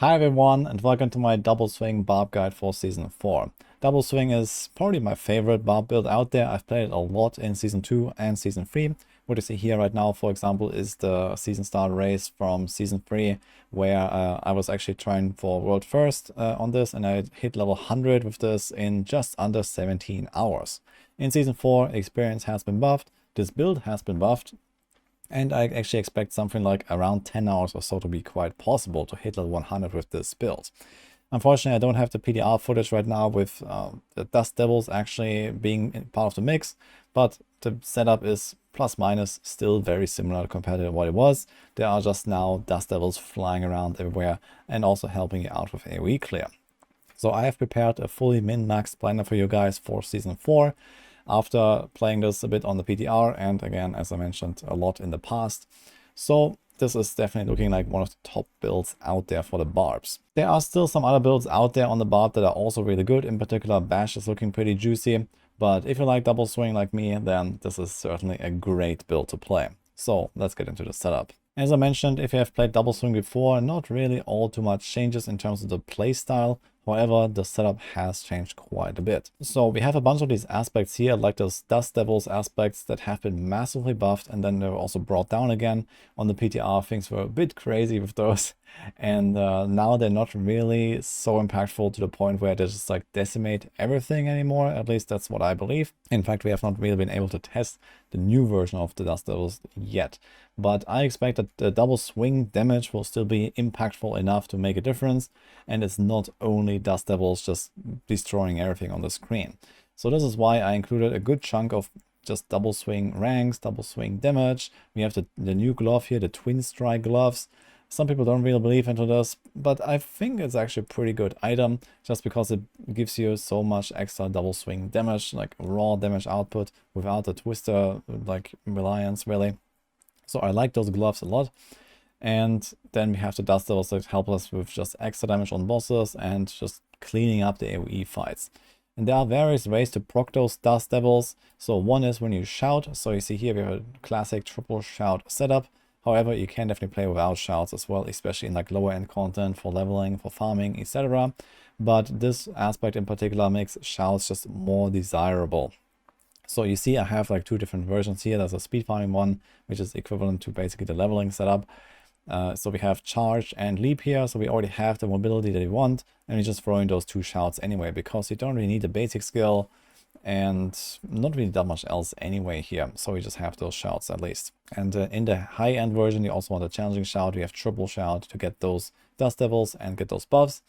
Hi everyone, and welcome to my Double Swing Barb guide for Season 4. Double Swing is probably my favorite Barb build out there. I've played it a lot in Season 2 and Season 3. What you see here right now, for example, is the season start race from Season 3, where I was actually trying for World First on this, and I hit level 100 with this in just under 17 hours. In Season 4, experience has been buffed, this build has been buffed, and I actually expect something like around 10 hours or so to be quite possible to hit level 100 with this build. Unfortunately, I don't have the PDR footage right now with the Dust Devils actually being part of the mix, but the setup is plus minus still very similar compared to what it was. There are just now Dust Devils flying around everywhere and also helping you out with AoE clear. So I have prepared a fully min-maxed planner for you guys for Season 4. After playing this a bit on the PTR and again, as I mentioned, a lot in the past. So this is definitely looking like one of the top builds out there for the Barbs. There are still some other builds out there on the Barb that are also really good. In particular, Bash is looking pretty juicy. But if you like double swing like me, then this is certainly a great build to play. So let's get into the setup. As I mentioned, if you have played double swing before, not really all too much changes in terms of the playstyle. However, the setup has changed quite a bit. So we have a bunch of these aspects here, like those Dust Devils aspects that have been massively buffed and then they were also brought down again. On the PTR, things were a bit crazy with those. And now they're not really so impactful to the point where they just like decimate everything anymore. At least that's what I believe. In fact, we have not really been able to test the new version of the Dust Devils yet. But I expect that the double swing damage will still be impactful enough to make a difference. And it's not only Dust Devils just destroying everything on the screen. So this is why I included a good chunk of just double swing ranks, double swing damage. We have the new glove here, the Twin Strike gloves. Some people don't really believe into this, but I think it's actually a pretty good item just because it gives you so much extra double swing damage, like raw damage output without the twister like reliance really. So I like those gloves a lot. And then we have the Dust Devils that help us with just extra damage on bosses and just cleaning up the AoE fights. And there are various ways to proc those Dust Devils. So one is when you shout. So you see here we have a classic triple shout setup. However, you can definitely play without shouts as well, especially in like lower end content for leveling, for farming, etc. But this aspect in particular makes shouts just more desirable. So you see I have like two different versions here. There's a speed farming one, which is equivalent to basically the leveling setup. So we have charge and leap here. So we already have the mobility that we want. And we're just throwing those two shouts anyway, because you don't really need a basic skill and not really that much else anyway here. So we just have those shouts at least. And in the high end version, you also want a challenging shout. We have triple shout to get those Dust Devils and get those buffs.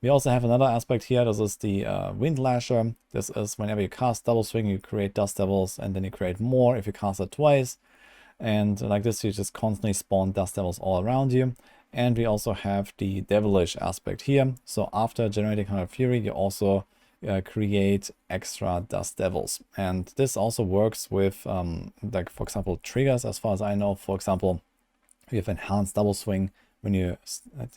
We also have another aspect here. This is the Wind Lasher. This is whenever you cast double swing, you create Dust Devils and then you create more if you cast it twice. And like this, you just constantly spawn Dust Devils all around you. And we also have the Devilish aspect here. So after generating 100 Fury, you also create extra Dust Devils. And this also works with, like, for example, triggers, as far as I know. For example, you have Enhanced Double Swing. When you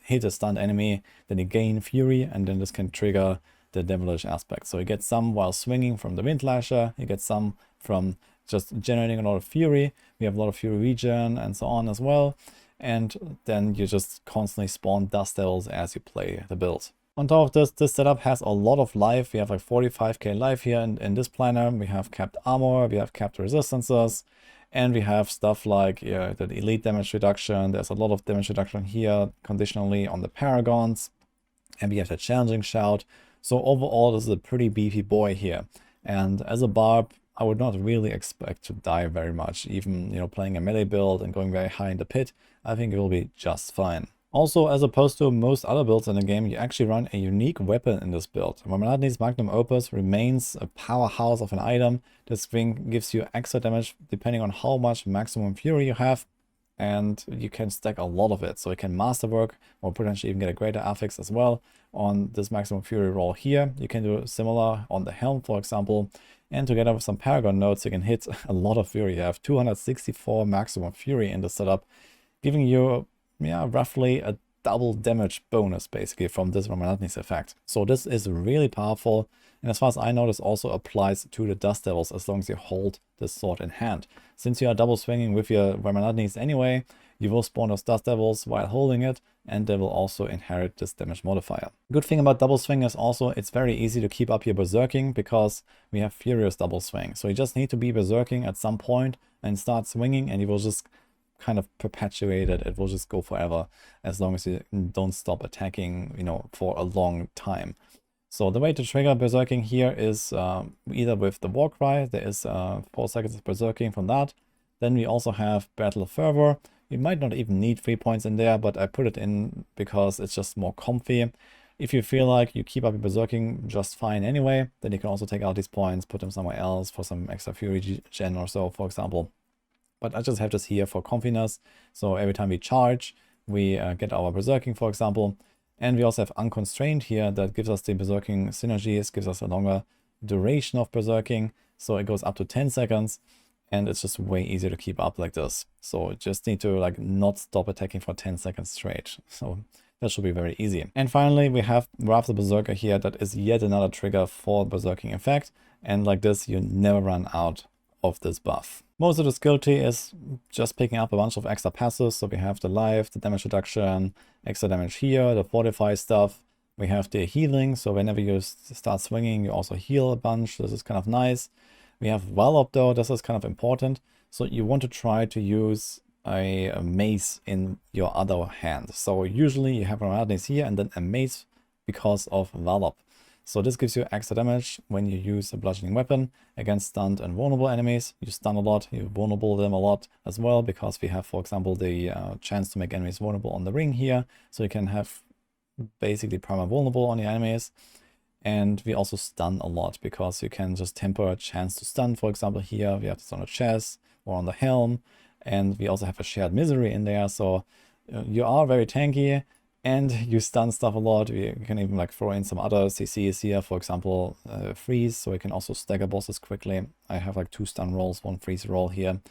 hit a stunned enemy, then you gain Fury, and then this can trigger the Devilish aspect. So you get some while swinging from the Wind Lasher, you get some from just generating a lot of Fury. We have a lot of Fury regen and so on as well. And then you just constantly spawn Dust Devils as you play the build. On top of this, this setup has a lot of life. We have like 45k life here in this planner. We have capped armor, we have capped resistances, and we have stuff like the elite damage reduction. There's a lot of damage reduction here conditionally on the Paragons. And we have the challenging shout. So overall, this is a pretty beefy boy here. And as a Barb, I would not really expect to die very much. Even, playing a melee build and going very high in the pit, I think it will be just fine. Also, as opposed to most other builds in the game, you actually run a unique weapon in this build. Marmeladni's Magnum Opus remains a powerhouse of an item. This thing gives you extra damage depending on how much maximum fury you have, and you can stack a lot of it. So you can masterwork or potentially even get a greater affix as well on this maximum fury roll here. You can do similar on the helm, for example. And together with some Paragon nodes, you can hit a lot of fury. You have 264 maximum fury in the setup, giving you roughly a double damage bonus basically from this Remonotony's effect. So this is really powerful, and as far as I know, this also applies to the Dust Devils as long as you hold this sword in hand. Since you are double swinging with your Remonotony's anyway, you will spawn those Dust Devils while holding it, and they will also inherit this damage modifier. Good thing about double swing is also it's very easy to keep up your berserking because we have Furious double swing. So you just need to be berserking at some point and start swinging, and you will just kind of perpetuate it. It will just go forever as long as you don't stop attacking, you know, for a long time. So the way to trigger berserking here is either with the war cry. There is 4 seconds of berserking from that. Then we also have Battle of Fervor. You might not even need 3 points in there, but I put it in because it's just more comfy. If you feel like you keep up your berserking just fine anyway, then you can also take out these points, put them somewhere else for some extra fury gen or so, for example. But I just have this here for comfiness. So every time we charge, we get our berserking, for example. And we also have Unconstrained here that gives us the berserking synergies, gives us a longer duration of berserking. So it goes up to 10 seconds. And it's just way easier to keep up like this. So you just need to like not stop attacking for 10 seconds straight. So that should be very easy. And finally, we have Wrath the Berserker here. That is yet another trigger for berserking effect. And like this, you never run out of this buff. Most of the skill tree is just picking up a bunch of extra passives. So we have the life, the damage reduction, extra damage here, the fortify stuff. We have the healing. So whenever you start swinging, you also heal a bunch. This is kind of nice. We have Wallop though, this is kind of important. So you want to try to use a mace in your other hand. So usually you have a mace here and then a mace because of Wallop. So this gives you extra damage when you use a bludgeoning weapon against stunned and vulnerable enemies. You stun a lot, you vulnerable them a lot as well, because we have, for example, the chance to make enemies vulnerable on the ring here. So you can have basically perma vulnerable on your enemies. And we also stun a lot because you can just temper a chance to stun. For example, here we have this on the chest or on the helm. And we also have a shared misery in there. So you are very tanky and you stun stuff a lot. You can even like throw in some other CCs here. For example, freeze. So you can also stagger bosses quickly. I have like 2 stun rolls, 1 freeze roll here.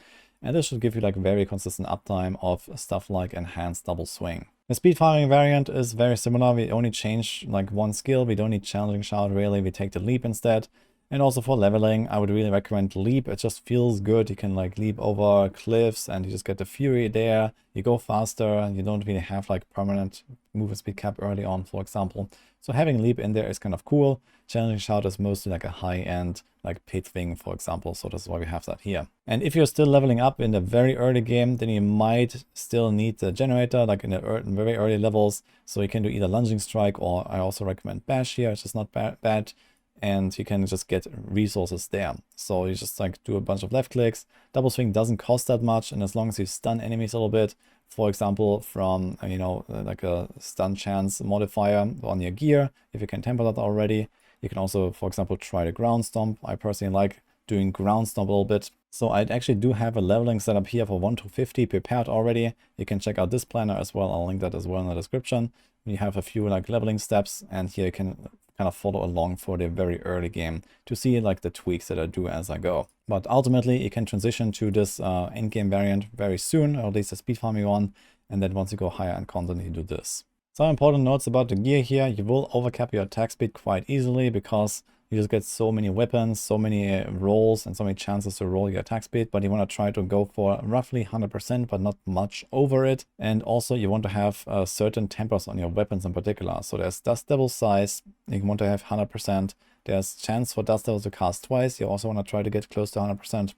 And this should give you like very consistent uptime of stuff like enhanced double swing. The speed firing variant is very similar. We only change like 1 skill. We don't need challenging shout really. We take the leap instead. And also for leveling, I would really recommend leap. It just feels good. You can like leap over cliffs and you just get the fury there. You go faster. You don't really have like permanent movement speed cap early on, for example. So having leap in there is kind of cool. Challenging shout is mostly like a high-end like pit thing, for example. So that's why we have that here. And if you're still leveling up in the very early game, then you might still need the generator like in the very early levels. So you can do either lunging strike, or I also recommend bash here. It's just not bad. And you can just get resources there. So you just like do a bunch of left clicks. Double swing doesn't cost that much, and as long as you stun enemies a little bit, for example, from you know like a stun chance modifier on your gear, if you can temper that already, you can also, for example, try the ground stomp. I personally like doing ground stomp a little bit. So I actually do have a leveling setup here for 1 to 50 prepared already. You can check out this planner as well. I'll link that as well in the description. We have a few like leveling steps, and here you can kind of follow along for the very early game to see like the tweaks that I do as I go. But ultimately you can transition to this endgame variant very soon, or at least the speed farming one, and then once you go higher in content you do this. Some important notes about the gear here: you will overcap your attack speed quite easily because you just get so many weapons, so many rolls, and so many chances to roll your attack speed. But you want to try to go for roughly 100%, but not much over it. And also you want to have certain tempers on your weapons in particular. So there's Dust Devil size, you want to have 100%. There's chance for Dust Devils to cast twice. You also want to try to get close to 100%.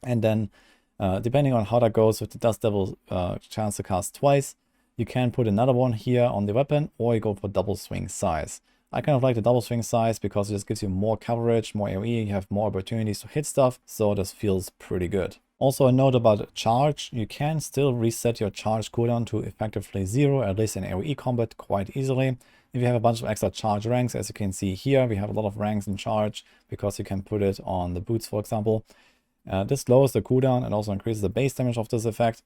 And then depending on how that goes with the Dust Devil chance to cast twice, you can put another one here on the weapon, or you go for double swing size. I kind of like the double swing size because it just gives you more coverage, more AoE, you have more opportunities to hit stuff, so this feels pretty good. Also a note about charge: you can still reset your charge cooldown to effectively 0, at least in AoE combat, quite easily. If you have a bunch of extra charge ranks, as you can see here, we have a lot of ranks in charge because you can put it on the boots, for example. This lowers the cooldown and also increases the base damage of this effect.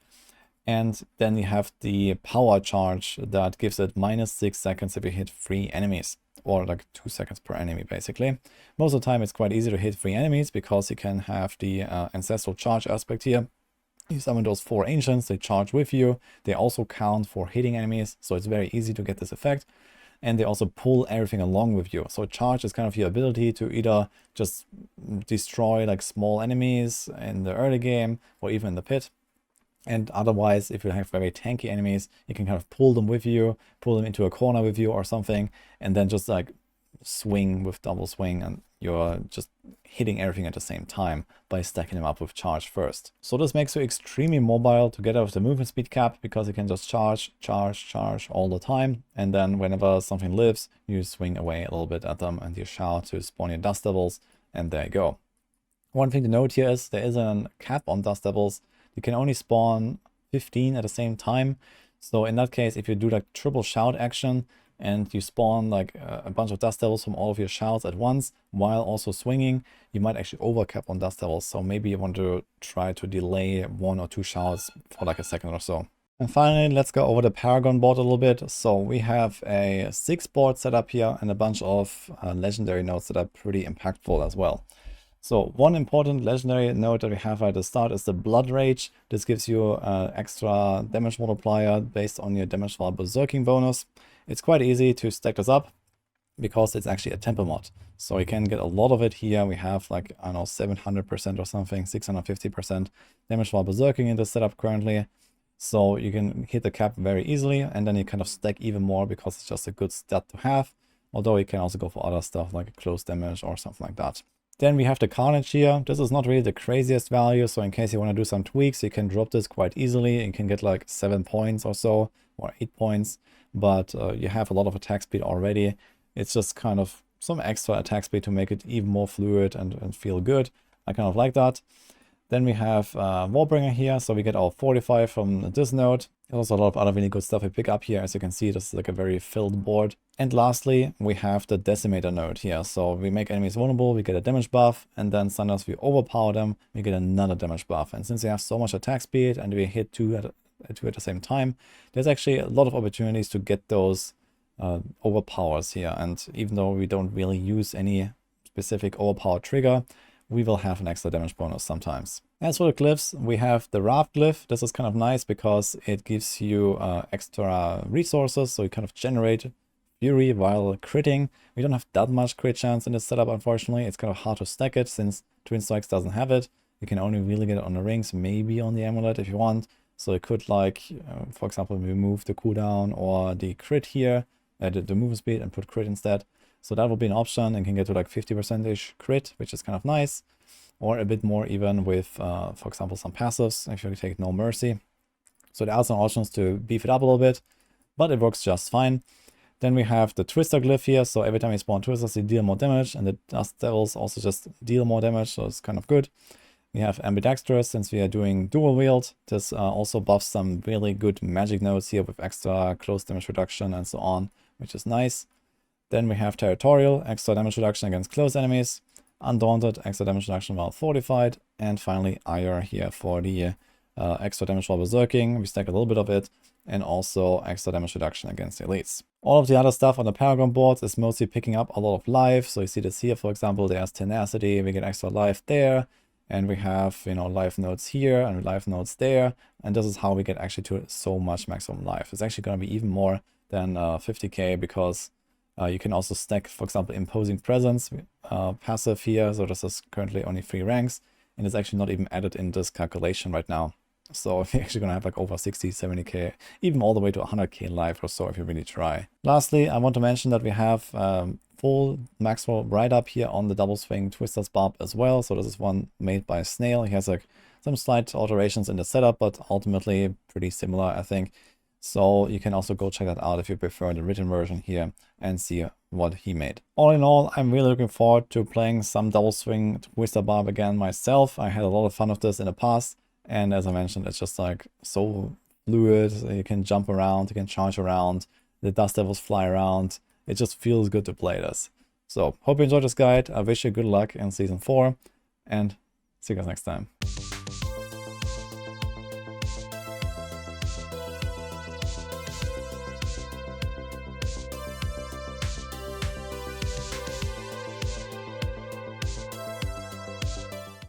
And then you have the power charge that gives it -6 seconds if you hit 3 enemies, or like 2 seconds per enemy basically. Most of the time it's quite easy to hit 3 enemies because you can have the ancestral charge aspect here. You summon those 4 ancients, they charge with you. They also count for hitting enemies, so it's very easy to get this effect. And they also pull everything along with you. So charge is kind of your ability to either just destroy like small enemies in the early game or even in the pit. And otherwise, if you have very tanky enemies, you can kind of pull them with you, pull them into a corner with you or something, and then just like swing with double swing, and you're just hitting everything at the same time by stacking them up with charge first. So this makes you extremely mobile together with the movement speed cap, because you can just charge all the time, and then whenever something lives, you swing away a little bit at them and you shout to spawn your dust devils, and there you go. One thing to note here is there is a cap on dust devils. You can only spawn 15 at the same time. So in that case, if you do like triple shout action and you spawn like a bunch of dust devils from all of your shouts at once while also swinging, you might actually overcap on dust devils. So maybe you want to try to delay 1 or 2 shouts for like a second or so. And finally, let's go over the Paragon board a little bit. So we have a 6 board setup here and a bunch of legendary nodes that are pretty impactful as well. So one important legendary node that we have at the start is the Blood Rage. This gives you extra damage multiplier based on your damage while berserking bonus. It's quite easy to stack this up because it's actually a tempo mod. So you can get a lot of it here. We have like, I don't know, 700% or something, 650% damage while berserking in this setup currently. So you can hit the cap very easily, and then you kind of stack even more because it's just a good stat to have. Although you can also go for other stuff like close damage or something like that. Then we have the Carnage here. This is not really the craziest value, so in case you want to do some tweaks, you can drop this quite easily. You can get like 7 points or so, or 8 points, but you have a lot of attack speed already. It's just kind of some extra attack speed to make it even more fluid and feel good. I kind of like that. Then we have Warbringer here, so we get our 45 from this node. There's also a lot of other really good stuff we pick up here. As you can see, this is like a very filled board. And lastly, we have the Decimator node here. So we make enemies vulnerable, we get a damage buff, and then sometimes we overpower them, we get another damage buff. And since we have so much attack speed and we hit two at the same time, there's actually a lot of opportunities to get those overpowers here. And even though we don't really use any specific overpower trigger, we will have an extra damage bonus sometimes. As for the glyphs, we have the Raft glyph. This is kind of nice because it gives you extra resources, so you kind of generate Fury while critting. We don't have that much crit chance in this setup, unfortunately. It's kind of hard to stack it since Twin Strikes doesn't have it. You can only really get it on the rings, maybe on the amulet if you want. So it could, like, for example, remove the cooldown or the crit here, the movement speed, and put crit instead. So that would be an option, and can get to like 50% crit, which is kind of nice. Or a bit more even with, for example, some passives, if you take No Mercy. So there are some options to beef it up a little bit, but it works just fine. Then we have the Twister glyph here, so every time you spawn Twisters, you deal more damage, and the Dust Devils also just deal more damage, so it's kind of good. We have Ambidextrous, since we are doing dual wield. This also buffs some really good magic nodes here with extra close damage reduction and so on, which is nice. Then we have Territorial, extra damage reduction against close enemies. Undaunted, extra damage reduction while fortified. And finally, Ire here for the extra damage while berserking. We stack a little bit of it. And also extra damage reduction against elites. All of the other stuff on the Paragon boards is mostly picking up a lot of life. So you see this here, for example, there's Tenacity. We get extra life there. And we have, you know, life nodes here and life nodes there. And this is how we get actually to so much maximum life. It's actually going to be even more than 50k because you can also stack, for example, Imposing Presence passive here. So this is currently only 3 ranks, and it's actually not even added in this calculation right now. So we're actually going to have like over 60, 70k, even all the way to 100k life or so if you really try. Lastly, I want to mention that we have full Maxwell write-up here on the Double Swing Twister's Barb as well. So this is one made by Snail. He has like some slight alterations in the setup, but ultimately pretty similar, I think. So you can also go check that out if you prefer the written version here and see what he made. All in all, I'm really looking forward to playing some Double Swing Twister Barb again myself. I had a lot of fun with this in the past. And as I mentioned, it's just like so fluid. You can jump around, you can charge around, the Dust Devils fly around. It just feels good to play this. So hope you enjoyed this guide. I wish you good luck in Season 4 and see you guys next time.